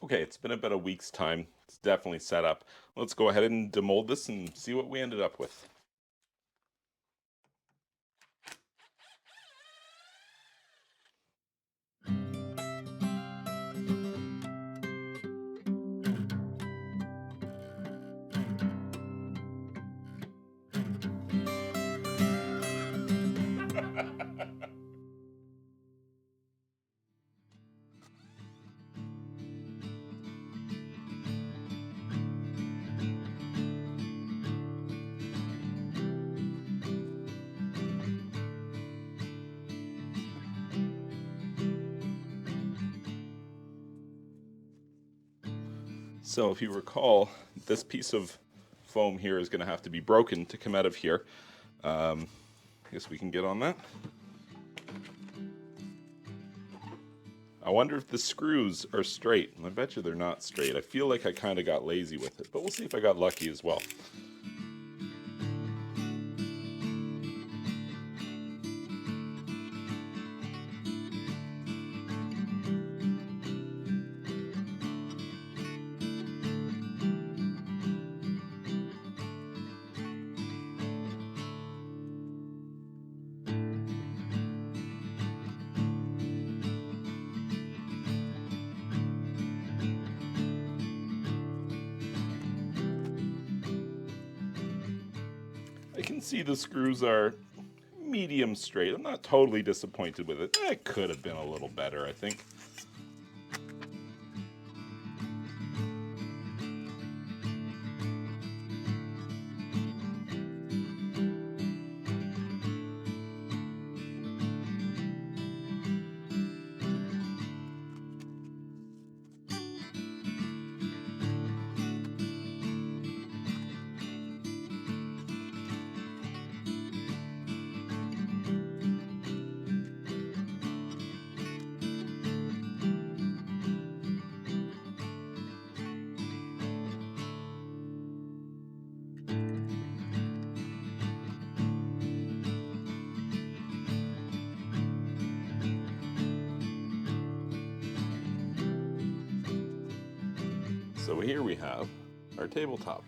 Okay, it's been about a week's time. It's definitely set up. Let's go ahead and demold this and see what we ended up with. So if you recall, this piece of foam here is going to have to be broken to come out of here. I guess we can get on that. I wonder if the screws are straight. I bet you they're not straight. I feel like I kind of got lazy with it, but we'll see if I got lucky as well. I can see the screws are medium straight. I'm not totally disappointed with it. It could have been a little better, I think. So here we have our tabletop.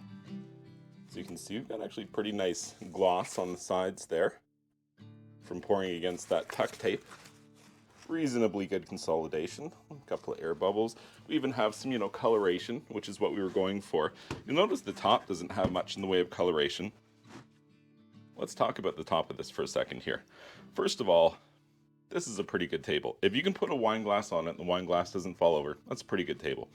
So you can see we've got actually pretty nice gloss on the sides there from pouring against that tuck tape. Reasonably good consolidation, a couple of air bubbles. We even have some, coloration, which is what we were going for. You'll notice the top doesn't have much in the way of coloration. Let's talk about the top of this for a second here. First of all, this is a pretty good table. If you can put a wine glass on it and the wine glass doesn't fall over, that's a pretty good table.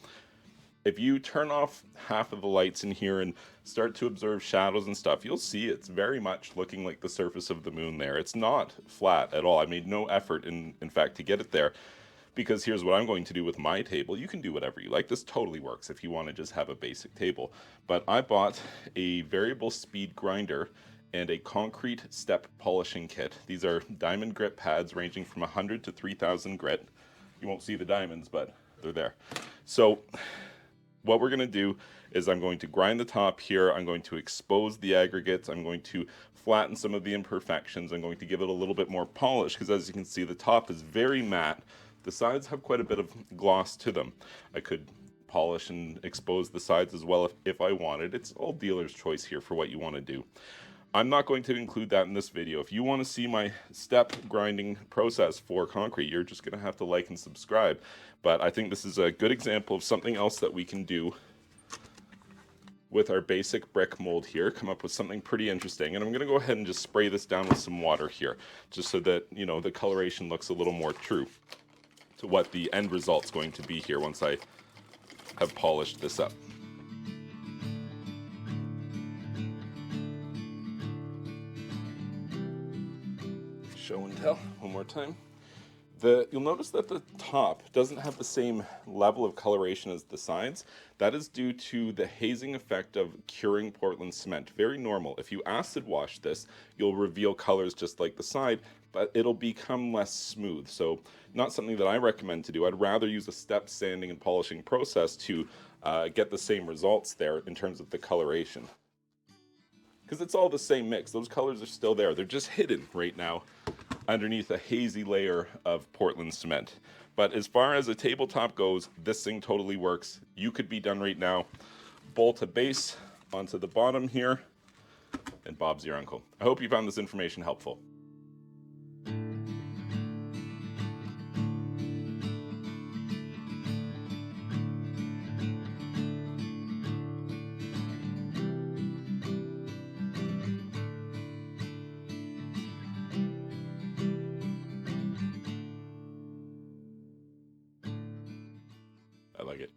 If you turn off half of the lights in here and start to observe shadows and stuff, you'll see it's very much looking like the surface of the moon there. It's not flat at all. I made no effort, in fact, to get it there, because here's what I'm going to do with my table. You can do whatever you like. This totally works if you want to just have a basic table. But I bought a variable speed grinder and a concrete step polishing kit. These are diamond grit pads ranging from 100 to 3000 grit. You won't see the diamonds, but they're there. So what we're going to do is I'm going to grind the top here. I'm going to expose the aggregates. I'm going to flatten some of the imperfections. I'm going to give it a little bit more polish because, as you can see, the top is very matte. The sides have quite a bit of gloss to them. I could polish and expose the sides as well if I wanted. It's all dealer's choice here for what you want to do. I'm not going to include that in this video. If you want to see my step grinding process for concrete, you're just going to have to like and subscribe. But I think this is a good example of something else that we can do with our basic brick mold here, come up with something pretty interesting. And I'm going to go ahead and just spray this down with some water here, just so that, the coloration looks a little more true to what the end result's going to be here once I have polished this up. Show and tell one more time. You'll notice that the top doesn't have the same level of coloration as the sides. That is due to the hazing effect of curing Portland cement. Very normal. If you acid wash this, you'll reveal colors just like the side, but it'll become less smooth. So not something that I recommend to do. I'd rather use a step sanding and polishing process to get the same results there in terms of the coloration. Because it's all the same mix. Those colors are still there. They're just hidden right now underneath a hazy layer of Portland cement. But as far as a tabletop goes, this thing totally works. You could be done right now. Bolt a base onto the bottom here, and Bob's your uncle. I hope you found this information helpful. I like it.